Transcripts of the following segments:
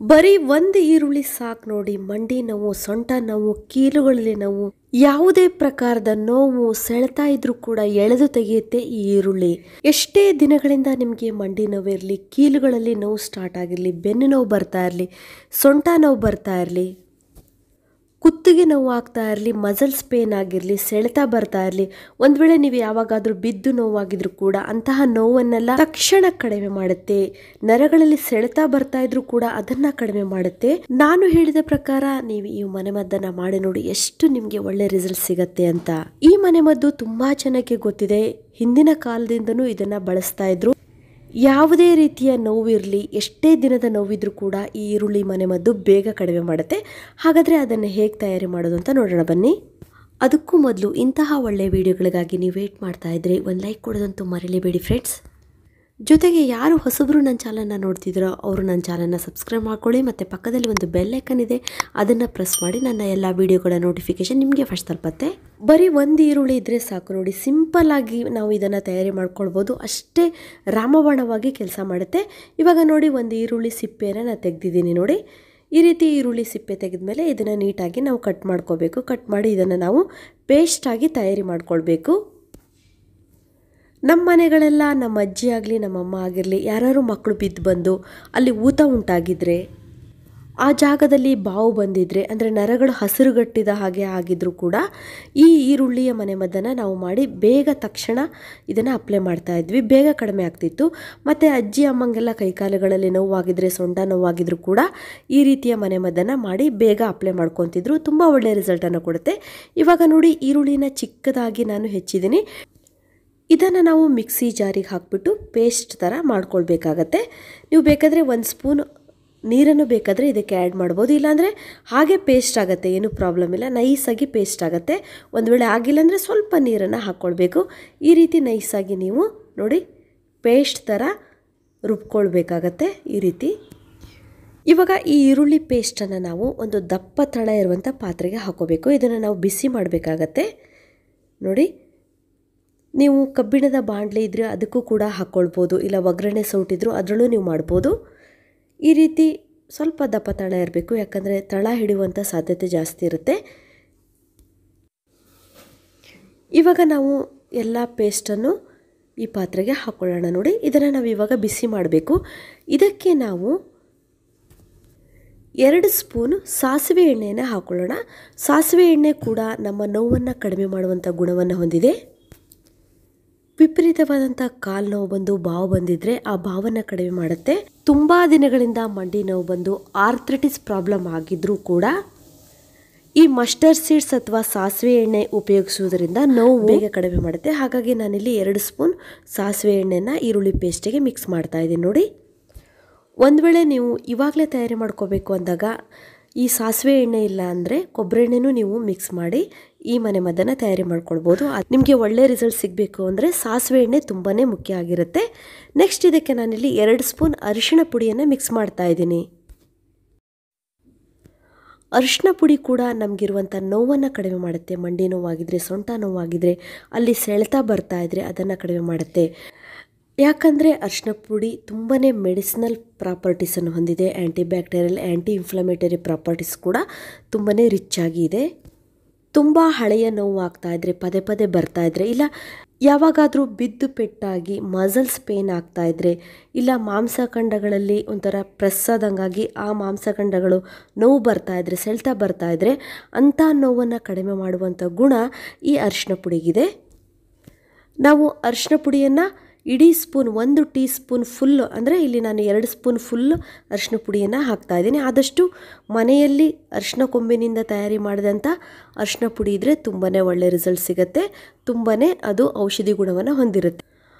ಬರೀ ಒಂದು ಈರುಳ್ಳಿ ಸಾಕು ನೋಡಿ. ಮಂಡಿ ನೋವು, ಸೊಂಟ ನೋವು, ಕೀಲುಗಳಲ್ಲಿ ನೋವು, ಯಾವುದೇ ಪ್ರಕಾರದ ನೋವು ಸೆಳೆತಾ ಇದ್ರೂ ಕೂಡ ಎಳೆದು ತೆಗೆಯುತ್ತೆ ಈ ಈರುಳ್ಳಿ. ಎಷ್ಟೇ ದಿನಗಳಿಂದ ನಿಮಗೆ ಮಂಡಿ ನೋವು ಇರಲಿ, ಕೀಲುಗಳಲ್ಲಿ ನೋವು ಸ್ಟಾರ್ಟ್ ಆಗಿರಲಿ, ಬೆನ್ನು ನೋವು ಬರ್ತಾ ಇರಲಿ, ಸೊಂಟ ನೋವು ಬರ್ತಾ ಇರಲಿ, ಕುತ್ತಿಗೆ ನೋವು ಆಗ್ತಾ ಇರಲಿ, ಮಸಲ್ಸ್ ಪೇನ್ ಆಗಿರಲಿ, ಸೆಳೆತ ಬರ್ತಾ ಇರಲಿ, ಒಂದು ವೇಳೆ ನೀವು ಯಾವಾಗಾದರೂ ಬಿದ್ದು ನೋವಾಗಿದ್ರು ಕೂಡ ಅಂತಹ ನೋವನ್ನೆಲ್ಲ ತಕ್ಷಣ ಕಡಿಮೆ ಮಾಡುತ್ತೆ. ನರಗಳಲ್ಲಿ ಸೆಳೆತ ಬರ್ತಾ ಇದ್ರೂ ಕೂಡ ಅದನ್ನ ಕಡಿಮೆ ಮಾಡುತ್ತೆ. ನಾನು ಹೇಳಿದ ಪ್ರಕಾರ ನೀವು ಈ ಮನೆಮದ್ದನ್ನ ಮಾಡಿ ನೋಡಿ, ಎಷ್ಟು ನಿಮಗೆ ಒಳ್ಳೆ ರಿಸಲ್ಟ್ ಸಿಗತ್ತೆ ಅಂತ. ಈ ಮನೆಮದ್ದು ತುಂಬಾ ಜನಕ್ಕೆ ಗೊತ್ತಿದೆ. ಹಿಂದಿನ ಕಾಲದಿಂದನೂ ಇದನ್ನ ಬಳಸ್ತಾ ಇದ್ರು. ಯಾವುದೇ ರೀತಿಯ ನೋವಿರಲಿ, ಎಷ್ಟೇ ದಿನದ ನೋವಿದ್ರೂ ಕೂಡ ಈ ಈರುಳ್ಳಿ ಮನೆಮದ್ದು ಬೇಗ ಕಡಿಮೆ ಮಾಡುತ್ತೆ. ಹಾಗಾದರೆ ಅದನ್ನು ಹೇಗೆ ತಯಾರಿ ಮಾಡೋದು ಅಂತ ನೋಡೋಣ ಬನ್ನಿ. ಅದಕ್ಕೂ ಮೊದಲು ಇಂತಹ ಒಳ್ಳೆಯ ವಿಡಿಯೋಗಳಿಗಾಗಿ ನೀವು ವೇಟ್ ಮಾಡ್ತಾ ಇದ್ರೆ ಒಂದು ಲೈಕ್ ಕೊಡೋದಂತೂ ಮರೀಲೇಬೇಡಿ ಫ್ರೆಂಡ್ಸ್. ಜೊತೆಗೆ ಯಾರು ಹೊಸಬರು ನನ್ನ ಚಾನಲ್ನ ನೋಡ್ತಿದ್ರೋ ಅವರು ನನ್ನ ಚಾನಲ್ನ ಸಬ್ಸ್ಕ್ರೈಬ್ ಮಾಡ್ಕೊಳ್ಳಿ. ಮತ್ತು ಪಕ್ಕದಲ್ಲಿ ಒಂದು ಬೆಲ್ ಐಕನ್ ಇದೆ, ಅದನ್ನು ಪ್ರೆಸ್ ಮಾಡಿ ನನ್ನ ಎಲ್ಲ ವಿಡಿಯೋಗಳ ನೋಟಿಫಿಕೇಶನ್ ನಿಮಗೆ ಫಸ್ಟ್ ತಲುಪತ್ತೆ. ಬರೀ ಒಂದು ಈರುಳ್ಳಿ ಇದ್ದರೆ ಸಾಕು ನೋಡಿ, ಸಿಂಪಲ್ ಆಗಿ ನಾವು ಇದನ್ನು ತಯಾರಿ ಮಾಡ್ಕೊಳ್ಬೋದು. ಅಷ್ಟೇ ರಾಮಬಾಣವಾಗಿ ಕೆಲಸ ಮಾಡುತ್ತೆ. ಇವಾಗ ನೋಡಿ, ಒಂದು ಈರುಳ್ಳಿ ಸಿಪ್ಪೆಯನ್ನು ನಾನು ತೆಗೆದಿದ್ದೀನಿ ನೋಡಿ. ಈ ರೀತಿ ಈರುಳ್ಳಿ ಸಿಪ್ಪೆ ತೆಗೆದ್ಮೇಲೆ ಇದನ್ನು ನೀಟಾಗಿ ನಾವು ಕಟ್ ಮಾಡ್ಕೋಬೇಕು. ಕಟ್ ಮಾಡಿ ಇದನ್ನು ನಾವು ಪೇಸ್ಟಾಗಿ ತಯಾರಿ ಮಾಡ್ಕೊಳ್ಬೇಕು. ನಮ್ಮ ಮನೆಗಳೆಲ್ಲ, ನಮ್ಮ ಅಜ್ಜಿ ಆಗಲಿ, ನಮ್ಮಮ್ಮ ಆಗಿರಲಿ, ಯಾರು ಮಕ್ಕಳು ಬಿದ್ದು ಬಂದು ಅಲ್ಲಿ ಊತ ಉಂಟಾಗಿದ್ರೆ, ಆ ಜಾಗದಲ್ಲಿ ಬಾವು ಬಂದಿದ್ರೆ, ಅಂದರೆ ನರಗಳು ಹಸಿರುಗಟ್ಟಿದ ಹಾಗೆ ಆಗಿದ್ರೂ ಕೂಡ ಈ ಈರುಳ್ಳಿಯ ಮನೆಮದ್ದನ್ನು ನಾವು ಮಾಡಿ ಬೇಗ ತಕ್ಷಣ ಇದನ್ನು ಅಪ್ಲೈ ಮಾಡ್ತಾ ಇದ್ವಿ. ಬೇಗ ಕಡಿಮೆ ಆಗ್ತಿತ್ತು. ಮತ್ತು ಅಜ್ಜಿ ಅಮ್ಮಂಗೆಲ್ಲ ಕೈಕಾಲುಗಳಲ್ಲಿ ನೋವಾಗಿದ್ರೆ, ಸೊಂಟ ನೋವಾಗಿದ್ರೂ ಕೂಡ ಈ ರೀತಿಯ ಮನೆಮದ್ದನ್ನು ಮಾಡಿ ಬೇಗ ಅಪ್ಲೈ ಮಾಡ್ಕೊತಿದ್ರು. ತುಂಬ ಒಳ್ಳೆಯ ರಿಸಲ್ಟನ್ನು ಕೊಡುತ್ತೆ. ಇವಾಗ ನೋಡಿ, ಈರುಳ್ಳಿನ ಚಿಕ್ಕದಾಗಿ ನಾನು ಹೆಚ್ಚಿದ್ದೀನಿ. ಇದನ್ನು ನಾವು ಮಿಕ್ಸಿ ಜಾರಿಗೆ ಹಾಕಿಬಿಟ್ಟು ಪೇಸ್ಟ್ ಥರ ಮಾಡ್ಕೊಳ್ಬೇಕಾಗತ್ತೆ. ನೀವು ಬೇಕಾದರೆ ಒಂದು ಸ್ಪೂನ್ ನೀರನ್ನು ಬೇಕಾದರೆ ಇದಕ್ಕೆ ಆ್ಯಡ್ ಮಾಡ್ಬೋದು. ಇಲ್ಲಾಂದರೆ ಹಾಗೆ ಪೇಸ್ಟ್ ಆಗುತ್ತೆ, ಏನೂ ಪ್ರಾಬ್ಲಮ್ ಇಲ್ಲ. ನೈಸಾಗಿ ಪೇಸ್ಟ್ ಆಗುತ್ತೆ. ಒಂದು ವೇಳೆ ಆಗಿಲ್ಲ ಅಂದರೆ ಸ್ವಲ್ಪ ನೀರನ್ನು ಹಾಕ್ಕೊಳ್ಬೇಕು. ಈ ರೀತಿ ನೈಸಾಗಿ ನೀವು ನೋಡಿ ಪೇಸ್ಟ್ ಥರ ರುಬ್ಕೊಳ್ಬೇಕಾಗತ್ತೆ ಈ ರೀತಿ. ಇವಾಗ ಈ ಈರುಳ್ಳಿ ಪೇಸ್ಟನ್ನು ನಾವು ಒಂದು ದಪ್ಪ ತಳ ಇರುವಂಥ ಪಾತ್ರೆಗೆ ಹಾಕೋಬೇಕು. ಇದನ್ನು ನಾವು ಬಿಸಿ ಮಾಡಬೇಕಾಗತ್ತೆ ನೋಡಿ. ನೀವು ಕಬ್ಬಿಣದ ಬಾಣಲೆ ಇದ್ದರೆ ಅದಕ್ಕೂ ಕೂಡ ಹಾಕ್ಕೊಳ್ಬೋದು, ಇಲ್ಲ ಒಗ್ಗರಣೆ ಸೌಟಿದ್ರು ಅದರಲ್ಲೂ ನೀವು ಮಾಡ್ಬೋದು. ಈ ರೀತಿ ಸ್ವಲ್ಪ ದಪ್ಪ ತಳ ಇರಬೇಕು, ಯಾಕಂದರೆ ತಳ ಹಿಡಿಯುವಂಥ ಸಾಧ್ಯತೆ ಜಾಸ್ತಿ ಇರುತ್ತೆ. ಇವಾಗ ನಾವು ಎಲ್ಲ ಪೇಸ್ಟನ್ನು ಈ ಪಾತ್ರೆಗೆ ಹಾಕ್ಕೊಳ್ಳೋಣ ನೋಡಿ. ಇದನ್ನು ನಾವು ಇವಾಗ ಬಿಸಿ ಮಾಡಬೇಕು. ಇದಕ್ಕೆ ನಾವು 2 ಸ್ಪೂನು ಸಾಸಿವೆ ಎಣ್ಣೆಯನ್ನು ಹಾಕ್ಕೊಳ್ಳೋಣ. ಸಾಸಿವೆ ಎಣ್ಣೆ ಕೂಡ ನಮ್ಮ ನೋವನ್ನು ಕಡಿಮೆ ಮಾಡುವಂಥ ಗುಣವನ್ನು ಹೊಂದಿದೆ. ವಿಪರೀತವಾದಂಥ ಕಾಲು ನೋವು ಬಂದು ಬಾವು ಬಂದಿದ್ರೆ ಆ ಬಾವನ್ನು ಕಡಿಮೆ ಮಾಡುತ್ತೆ. ತುಂಬ ದಿನಗಳಿಂದ ಮಂಡಿ ನೋವು ಬಂದು ಆರ್ಥ್ರೈಟಿಸ್ ಪ್ರಾಬ್ಲಮ್ ಆಗಿದ್ರೂ ಕೂಡ ಈ ಮಸ್ಟರ್ಡ್ ಸೀಡ್ಸ್ ಅಥವಾ ಸಾಸಿವೆ ಎಣ್ಣೆ ಉಪಯೋಗಿಸುವುದರಿಂದ ನೋವು ಬೇಗ ಕಡಿಮೆ ಮಾಡುತ್ತೆ. ಹಾಗಾಗಿ ನಾನಿಲ್ಲಿ 2 ಸ್ಪೂನ್ ಸಾಸಿವೆ ಎಣ್ಣೆನ ಈರುಳ್ಳಿ ಪೇಸ್ಟಿಗೆ ಮಿಕ್ಸ್ ಮಾಡ್ತಾ ಇದ್ದೀನಿ ನೋಡಿ. ಒಂದು ವೇಳೆ ನೀವು ಇವಾಗಲೇ ತಯಾರಿ ಮಾಡ್ಕೋಬೇಕು ಅಂದಾಗ ಈ ಸಾಸಿವೆ ಎಣ್ಣೆ ಇಲ್ಲ ಅಂದರೆ ಕೊಬ್ಬರಿ ಎಣ್ಣೆನೂ ನೀವು ಮಿಕ್ಸ್ ಮಾಡಿ ಈ ಮನೆಮದ್ದನ್ನು ತಯಾರಿ ಮಾಡ್ಕೊಳ್ಬೋದು. ನಿಮಗೆ ಒಳ್ಳೆ ರಿಸಲ್ಟ್ ಸಿಗಬೇಕು ಅಂದರೆ ಸಾಸಿವೆ ಎಣ್ಣೆ ತುಂಬಾ ಮುಖ್ಯ ಆಗಿರುತ್ತೆ. ನೆಕ್ಸ್ಟ್ ಇದಕ್ಕೆ ನಾನಿಲ್ಲಿ 2 ಸ್ಪೂನ್ ಅರಿಶಿಣ ಪುಡಿಯನ್ನು ಮಿಕ್ಸ್ ಮಾಡ್ತಾ ಇದ್ದೀನಿ. ಅರಿಶಿಣ ಪುಡಿ ಕೂಡ ನಮಗಿರುವಂಥ ನೋವನ್ನು ಕಡಿಮೆ ಮಾಡುತ್ತೆ. ಮಂಡಿ ನೋವಾಗಿದ್ರೆ, ಸೊಂಟ ನೋವಾಗಿದ್ರೆ, ಅಲ್ಲಿ ಸೆಳೆತ ಬರ್ತಾ ಇದ್ದರೆ ಅದನ್ನು ಕಡಿಮೆ ಮಾಡುತ್ತೆ. ಯಾಕಂದರೆ ಅರಿಶಿಣ ಪುಡಿ ತುಂಬಾ ಮೆಡಿಸಿನಲ್ ಪ್ರಾಪರ್ಟೀಸನ್ನು ಹೊಂದಿದೆ. ಆ್ಯಂಟಿ ಬ್ಯಾಕ್ಟೀರಿಯಲ್, ಆ್ಯಂಟಿ ಇನ್ಫ್ಲಮೇಟರಿ ಪ್ರಾಪರ್ಟೀಸ್ ಕೂಡ ತುಂಬಾ ರಿಚ್ ಆಗಿ ಇದೆ. ತುಂಬ ಹಳೆಯ ನೋವು ಆಗ್ತಾ ಇದ್ದರೆ, ಪದೇ ಪದೇ ಬರ್ತಾ ಇದ್ದರೆ, ಇಲ್ಲ ಯಾವಾಗಾದರೂ ಬಿದ್ದು ಪೆಟ್ಟಾಗಿ ಮಸಲ್ಸ್ ಪೇನ್ ಆಗ್ತಾ ಇದ್ದರೆ, ಇಲ್ಲ ಮಾಂಸಖಂಡಗಳಲ್ಲಿ ಒಂಥರ ಪ್ರೆಸ್ ಆದಂಗಾಗಿ ಆ ಮಾಂಸಖಂಡಗಳು ನೋವು ಬರ್ತಾ ಇದ್ದರೆ, ಸೆಳೆತ ಬರ್ತಾ ಇದ್ದರೆ, ಅಂಥ ನೋವನ್ನು ಕಡಿಮೆ ಮಾಡುವಂಥ ಗುಣ ಈ ಅರಿಶಿಣ ಪುಡಿಗಿದೆ. ನಾವು ಅರಿಶಿಣ ಪುಡಿಯನ್ನು ಇಡೀ ಸ್ಪೂನ್, 1 ಟೀ ಸ್ಪೂನ್ ಫುಲ್ಲು, ಅಂದರೆ ಇಲ್ಲಿ ನಾನು 2 ಸ್ಪೂನ್ ಫುಲ್ಲು ಅರಿಶಿಣ ಪುಡಿಯನ್ನು ಹಾಕ್ತಾಯಿದ್ದೀನಿ. ಆದಷ್ಟು ಮನೆಯಲ್ಲಿ ಅರಿಶಿಣ ಕೊಂಬಿನಿಂದ ತಯಾರಿ ಮಾಡಿದಂಥ ಅರಿಶಿಣ ಪುಡಿ ಇದ್ದರೆ ತುಂಬಾ ಒಳ್ಳೆ ರಿಸಲ್ಟ್ ಸಿಗುತ್ತೆ. ತುಂಬಾ ಅದು ಔಷಧಿ ಗುಣವನ್ನು ಹೊಂದಿರುತ್ತೆ.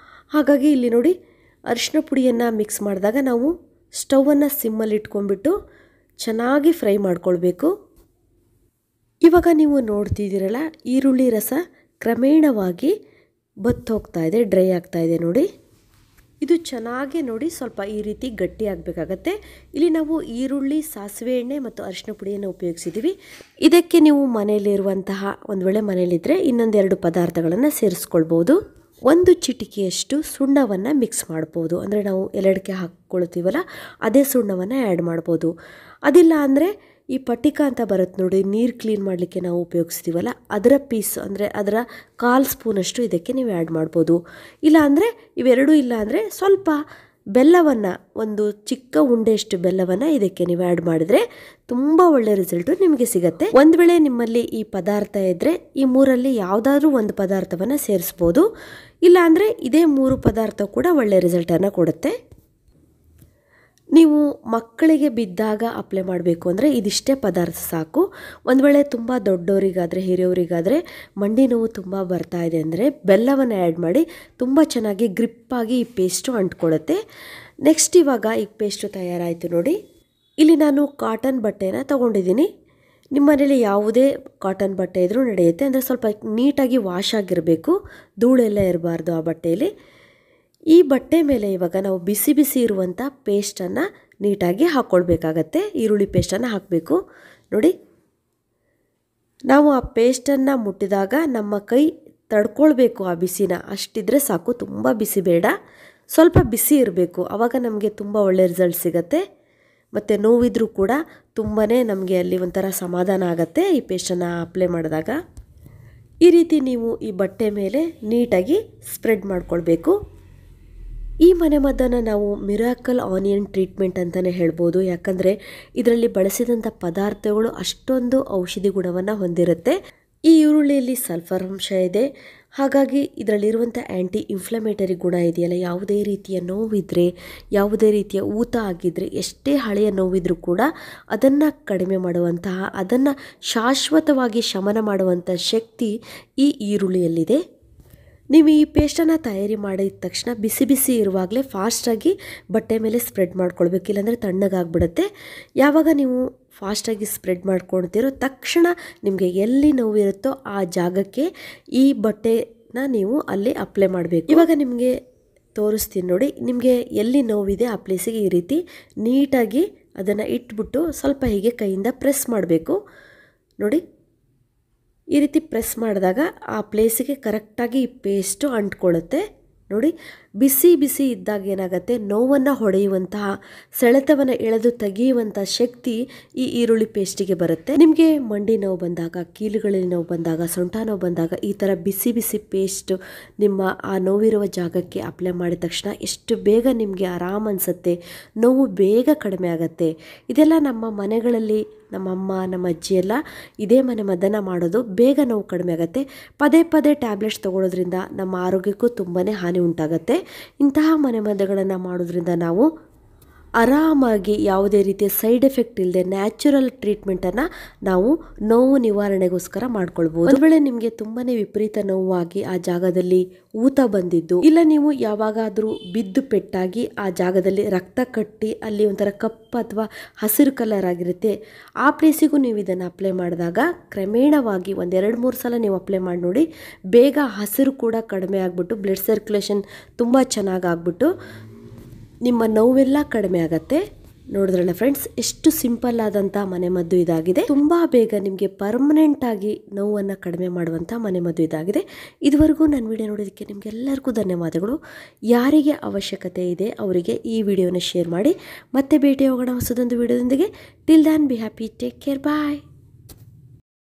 ಹಾಗಾಗಿ ಇಲ್ಲಿ ನೋಡಿ, ಅರಿಶಿಣ ಪುಡಿಯನ್ನು ಮಿಕ್ಸ್ ಮಾಡಿದಾಗ ನಾವು ಸ್ಟವನ್ನು ಸಿಮ್ಮಲ್ಲಿ ಇಟ್ಕೊಂಡ್ಬಿಟ್ಟು ಚೆನ್ನಾಗಿ ಫ್ರೈ ಮಾಡ್ಕೊಳ್ಬೇಕು. ಇವಾಗ ನೀವು ನೋಡ್ತಿದ್ದೀರಲ್ಲ, ಈರುಳ್ಳಿ ರಸ ಕ್ರಮೇಣವಾಗಿ ಬತ್ತು ಹೋಗ್ತಾ ಇದೆ, ಡ್ರೈ ಆಗ್ತಾ ಇದೆ ನೋಡಿ. ಇದು ಚೆನ್ನಾಗಿ ನೋಡಿ ಸ್ವಲ್ಪ ಈ ರೀತಿ ಗಟ್ಟಿ ಆಗಬೇಕಾಗತ್ತೆ. ಇಲ್ಲಿ ನಾವು ಈರುಳ್ಳಿ, ಸಾಸಿವೆ ಎಣ್ಣೆ ಮತ್ತು ಅರಿಶಿಣ ಪುಡಿಯನ್ನು ಉಪಯೋಗಿಸಿದ್ದೀವಿ. ಇದಕ್ಕೆ ನೀವು ಮನೆಯಲ್ಲಿರುವಂತಹ, ಒಂದು ವೇಳೆ ಮನೆಯಲ್ಲಿದ್ದರೆ ಇನ್ನೊಂದೆರಡು ಪದಾರ್ಥಗಳನ್ನು ಸೇರಿಸ್ಕೊಳ್ಬೋದು. ಒಂದು ಚಿಟಿಕೆಯಷ್ಟು ಸುಣ್ಣವನ್ನು ಮಿಕ್ಸ್ ಮಾಡ್ಬೋದು. ಅಂದರೆ ನಾವು ಎಲೆಡಿಕೆ ಹಾಕ್ಕೊಳ್ತೀವಲ್ಲ ಅದೇ ಸುಣ್ಣವನ್ನು ಆ್ಯಡ್ ಮಾಡ್ಬೋದು. ಅದಿಲ್ಲ ಅಂದರೆ ಈ ಪಟಿಕ ಅಂತ ಬರುತ್ತೆ ನೋಡಿ, ನೀರು ಕ್ಲೀನ್ ಮಾಡಲಿಕ್ಕೆ ನಾವು ಉಪಯೋಗಿಸ್ತೀವಲ್ಲ ಅದರ ಪೀಸ್, ಅಂದರೆ ಅದರ 1/4 ಸ್ಪೂನಷ್ಟು ಇದಕ್ಕೆ ನೀವು ಆ್ಯಡ್ ಮಾಡ್ಬೋದು. ಇಲ್ಲ ಅಂದರೆ ಇವೆರಡೂ ಇಲ್ಲ ಅಂದರೆ ಸ್ವಲ್ಪ ಬೆಲ್ಲವನ್ನು, ಒಂದು ಚಿಕ್ಕ ಉಂಡೆಯಷ್ಟು ಬೆಲ್ಲವನ್ನು ಇದಕ್ಕೆ ನೀವು ಆ್ಯಡ್ ಮಾಡಿದರೆ ತುಂಬ ಒಳ್ಳೆ ರಿಸಲ್ಟು ನಿಮಗೆ ಸಿಗುತ್ತೆ. ಒಂದು ವೇಳೆ ನಿಮ್ಮಲ್ಲಿ ಈ ಪದಾರ್ಥ ಇದ್ದರೆ ಈ 3ರಲ್ಲಿ ಯಾವುದಾದ್ರೂ ಒಂದು ಪದಾರ್ಥವನ್ನು ಸೇರಿಸ್ಬೋದು. ಇಲ್ಲ ಅಂದರೆ ಇದೇ 3 ಪದಾರ್ಥ ಕೂಡ ಒಳ್ಳೆ ರಿಸಲ್ಟನ್ನು ಕೊಡುತ್ತೆ. ನೀವು ಮಕ್ಕಳಿಗೆ ಬಿದ್ದಾಗ ಅಪ್ಲೈ ಮಾಡಬೇಕು ಅಂದರೆ ಇದಿಷ್ಟೇ ಪದಾರ್ಥ ಸಾಕು. ಒಂದು ವೇಳೆ ತುಂಬ ದೊಡ್ಡವರಿಗಾದರೆ, ಹಿರಿಯವರಿಗಾದರೆ ಮಂಡಿ ನೋವು ತುಂಬ ಬರ್ತಾ ಇದೆ ಅಂದರೆ ಬೆಲ್ಲವನ್ನು ಆ್ಯಡ್ ಮಾಡಿ ತುಂಬ ಚೆನ್ನಾಗಿ ಗ್ರಿಪ್ಪಾಗಿ ಈ ಪೇಸ್ಟು ಅಂಟ್ಕೊಳ್ಳುತ್ತೆ. ನೆಕ್ಸ್ಟ್ ಇವಾಗ ಈ ಪೇಸ್ಟು ತಯಾರಾಯಿತು ನೋಡಿ. ಇಲ್ಲಿ ನಾನು ಕಾಟನ್ ಬಟ್ಟೆನ ತೊಗೊಂಡಿದ್ದೀನಿ. ನಿಮ್ಮ ಮನೇಲಿ ಯಾವುದೇ ಕಾಟನ್ ಬಟ್ಟೆ ಇದ್ರೂ ನಡೆಯುತ್ತೆ. ಅಂದರೆ ಸ್ವಲ್ಪ ನೀಟಾಗಿ ವಾಶ್ ಆಗಿರಬೇಕು, ಧೂಳೆಲ್ಲ ಇರಬಾರ್ದು ಆ ಬಟ್ಟೆಯಲ್ಲಿ. ಈ ಬಟ್ಟೆ ಮೇಲೆ ಇವಾಗ ನಾವು ಬಿಸಿ ಬಿಸಿ ಇರುವಂಥ ಪೇಸ್ಟನ್ನು ನೀಟಾಗಿ ಹಾಕ್ಕೊಳ್ಬೇಕಾಗತ್ತೆ. ಈರುಳ್ಳಿ ಪೇಸ್ಟನ್ನು ಹಾಕಬೇಕು ನೋಡಿ. ನಾವು ಆ ಪೇಸ್ಟನ್ನು ಮುಟ್ಟಿದಾಗ ನಮ್ಮ ಕೈ ತಡ್ಕೊಳ್ಬೇಕು ಆ ಬಿಸಿನ, ಅಷ್ಟಿದ್ರೆ ಸಾಕು, ತುಂಬ ಬಿಸಿ ಬೇಡ, ಸ್ವಲ್ಪ ಬಿಸಿ ಇರಬೇಕು. ಆವಾಗ ನಮಗೆ ತುಂಬ ಒಳ್ಳೆ ರಿಸಲ್ಟ್ ಸಿಗುತ್ತೆ. ಮತ್ತು ನೋವಿದ್ರೂ ಕೂಡ ತುಂಬಾ ನಮಗೆ ಅಲ್ಲಿ ಒಂಥರ ಸಮಾಧಾನ ಆಗುತ್ತೆ ಈ ಪೇಸ್ಟನ್ನು ಅಪ್ಲೈ ಮಾಡಿದಾಗ. ಈ ರೀತಿ ನೀವು ಈ ಬಟ್ಟೆ ಮೇಲೆ ನೀಟಾಗಿ ಸ್ಪ್ರೆಡ್ ಮಾಡ್ಕೊಳ್ಬೇಕು. ಈ ಮನೆಮದ್ದನ್ನು ನಾವು ಮಿರಾಕಲ್ ಆನಿಯನ್ ಟ್ರೀಟ್ಮೆಂಟ್ ಅಂತಲೇ ಹೇಳ್ಬೋದು. ಯಾಕಂದರೆ ಇದರಲ್ಲಿ ಬಳಸಿದಂಥ ಪದಾರ್ಥಗಳು ಅಷ್ಟೊಂದು ಔಷಧಿ ಗುಣವನ್ನು ಹೊಂದಿರುತ್ತೆ. ಈ ಈರುಳ್ಳಿಯಲ್ಲಿ ಸಲ್ಫರ್ ಅಂಶ ಇದೆ, ಹಾಗಾಗಿ ಇದರಲ್ಲಿರುವಂಥ ಆ್ಯಂಟಿ ಇನ್ಫ್ಲಮೇಟರಿ ಗುಣ ಇದೆಯಲ್ಲ, ಯಾವುದೇ ರೀತಿಯ ನೋವಿದ್ದರೆ, ಯಾವುದೇ ರೀತಿಯ ಊತ ಆಗಿದ್ದರೆ, ಎಷ್ಟೇ ಹಳೆಯ ನೋವಿದ್ರೂ ಕೂಡ ಅದನ್ನು ಕಡಿಮೆ ಮಾಡುವಂತಹ, ಅದನ್ನು ಶಾಶ್ವತವಾಗಿ ಶಮನ ಮಾಡುವಂಥ ಶಕ್ತಿ ಈ ಈರುಳ್ಳಿಯಲ್ಲಿದೆ. ನೀವು ಈ ಪೇಸ್ಟನ್ನು ತಯಾರಿ ಮಾಡಿದ ತಕ್ಷಣ ಬಿಸಿ ಬಿಸಿ ಇರುವಾಗಲೇ ಫಾಸ್ಟಾಗಿ ಬಟ್ಟೆ ಮೇಲೆ ಸ್ಪ್ರೆಡ್ ಮಾಡ್ಕೊಳ್ಬೇಕು, ಇಲ್ಲಾಂದರೆ ತಣ್ಣಗಾಗ್ಬಿಡುತ್ತೆ. ಯಾವಾಗ ನೀವು ಫಾಸ್ಟಾಗಿ ಸ್ಪ್ರೆಡ್ ಮಾಡ್ಕೊಳ್ತೀರೋ ತಕ್ಷಣ ನಿಮಗೆ ಎಲ್ಲಿ ನೋವಿರುತ್ತೋ ಆ ಜಾಗಕ್ಕೆ ಈ ಬಟ್ಟೆನ ನೀವು ಅಲ್ಲಿ ಅಪ್ಲೈ ಮಾಡಬೇಕು. ಇವಾಗ ನಿಮಗೆ ತೋರಿಸ್ತೀನಿ ನೋಡಿ. ನಿಮಗೆ ಎಲ್ಲಿ ನೋವಿದೆ ಆ ಪ್ಲೇಸಿಗೆ ಈ ರೀತಿ ನೀಟಾಗಿ ಅದನ್ನು ಇಟ್ಬಿಟ್ಟು ಸ್ವಲ್ಪ ಹೀಗೆ ಕೈಯಿಂದ ಪ್ರೆಸ್ ಮಾಡಬೇಕು ನೋಡಿ. ಈ ರೀತಿ ಪ್ರೆಸ್ ಮಾಡಿದಾಗ ಆ ಪ್ಲೇಸಿಗೆ ಕರೆಕ್ಟಾಗಿ ಈ ಪೇಸ್ಟು ಅಂಟ್ಕೊಳ್ಳುತ್ತೆ ನೋಡಿ. ಬಿಸಿ ಬಿಸಿ ಇದ್ದಾಗ ಏನಾಗುತ್ತೆ, ನೋವನ್ನು ಹೊಡೆಯುವಂತಹ, ಸೆಳೆತವನ್ನು ಎಳೆದು ತೆಗೆಯುವಂಥ ಶಕ್ತಿ ಈ ಈರುಳ್ಳಿ ಪೇಸ್ಟಿಗೆ ಬರುತ್ತೆ. ನಿಮಗೆ ಮಂಡಿ ನೋವು ಬಂದಾಗ, ಕೀಲುಗಳಲ್ಲಿ ನೋವು ಬಂದಾಗ, ಸೊಂಟ ನೋವು ಬಂದಾಗ ಈ ಥರ ಬಿಸಿ ಬಿಸಿ ಪೇಸ್ಟು ನಿಮ್ಮ ಆ ನೋವಿರುವ ಜಾಗಕ್ಕೆ ಅಪ್ಲೈ ಮಾಡಿದ ತಕ್ಷಣ ಎಷ್ಟು ಬೇಗ ನಿಮಗೆ ಆರಾಮ್ ಅನಿಸುತ್ತೆ, ನೋವು ಬೇಗ ಕಡಿಮೆ ಆಗುತ್ತೆ. ಇದೆಲ್ಲ ನಮ್ಮ ಮನೆಗಳಲ್ಲಿ ನಮ್ಮಮ್ಮ, ನಮ್ಮ ಅಜ್ಜಿ ಎಲ್ಲ ಇದೇ ಮದ್ದನ್ನು ಮಾಡೋದು. ಬೇಗ ನೋವು ಕಡಿಮೆ ಆಗುತ್ತೆ. ಪದೇ ಪದೇ ಟ್ಯಾಬ್ಲೆಟ್ಸ್ ತೊಗೊಳೋದ್ರಿಂದ ನಮ್ಮ ಆರೋಗ್ಯಕ್ಕೂ ತುಂಬಾ ಹಾನಿ ಉಂಟಾಗುತ್ತೆ. ಇಂತಹ ಮದ್ದುಗಳನ್ನು ಮಾಡೋದ್ರಿಂದ ನಾವು ಆರಾಮಾಗಿ ಯಾವುದೇ ರೀತಿಯ ಸೈಡ್ ಎಫೆಕ್ಟ್ ಇಲ್ಲದೆ ನ್ಯಾಚುರಲ್ ಟ್ರೀಟ್ಮೆಂಟನ್ನು ನಾವು ನೋವು ನಿವಾರಣೆಗೋಸ್ಕರ ಮಾಡ್ಕೊಳ್ಬೋದು. ಒಂದು ವೇಳೆ ನಿಮಗೆ ತುಂಬಾ ವಿಪರೀತ ನೋವಾಗಿ ಆ ಜಾಗದಲ್ಲಿ ಊತ ಬಂದಿದ್ದು, ಇಲ್ಲ ನೀವು ಯಾವಾಗಾದರೂ ಬಿದ್ದು ಪೆಟ್ಟಾಗಿ ಆ ಜಾಗದಲ್ಲಿ ರಕ್ತ ಕಟ್ಟಿ ಅಲ್ಲಿ ಒಂಥರ ಕಪ್ಪು ಅಥವಾ ಹಸಿರು ಕಲರ್ ಆಗಿರುತ್ತೆ, ಆ ಪ್ಲೇಸಿಗೂ ನೀವು ಇದನ್ನು ಅಪ್ಲೈ ಮಾಡಿದಾಗ ಕ್ರಮೇಣವಾಗಿ 1-2-3 ಸಲ ನೀವು ಅಪ್ಲೈ ಮಾಡಿ ನೋಡಿ, ಬೇಗ ಹಸಿರು ಕೂಡ ಕಡಿಮೆ ಆಗಿಬಿಟ್ಟು ಬ್ಲಡ್ ಸರ್ಕ್ಯುಲೇಷನ್ ತುಂಬ ಚೆನ್ನಾಗಿ ಆಗ್ಬಿಟ್ಟು ನಿಮ್ಮ ನೋವೆಲ್ಲ ಕಡಿಮೆ ಆಗುತ್ತೆ. ನೋಡಿದ್ರಲ್ಲ ಫ್ರೆಂಡ್ಸ್, ಎಷ್ಟು ಸಿಂಪಲ್ ಆದಂಥ ಮನೆಮದ್ದು ಇದಾಗಿದೆ. ತುಂಬ ಬೇಗ ನಿಮಗೆ ಪರ್ಮನೆಂಟ್ ಆಗಿ ನೋವನ್ನು ಕಡಿಮೆ ಮಾಡುವಂಥ ಮನೆಮದ್ದು ಇದಾಗಿದೆ. ಇದುವರೆಗೂ ನನ್ನ ವಿಡಿಯೋ ನೋಡೋದಕ್ಕೆ ನಿಮಗೆಲ್ಲರಿಗೂ ಧನ್ಯವಾದಗಳು. ಯಾರಿಗೆ ಅವಶ್ಯಕತೆ ಇದೆ ಅವರಿಗೆ ಈ ವಿಡಿಯೋನ ಶೇರ್ ಮಾಡಿ. ಮತ್ತೆ ಭೇಟಿ ಹೋಗೋಣ ಹೊಸದೊಂದು ವಿಡಿಯೋದೊಂದಿಗೆ. Till then be happy, take care, bye.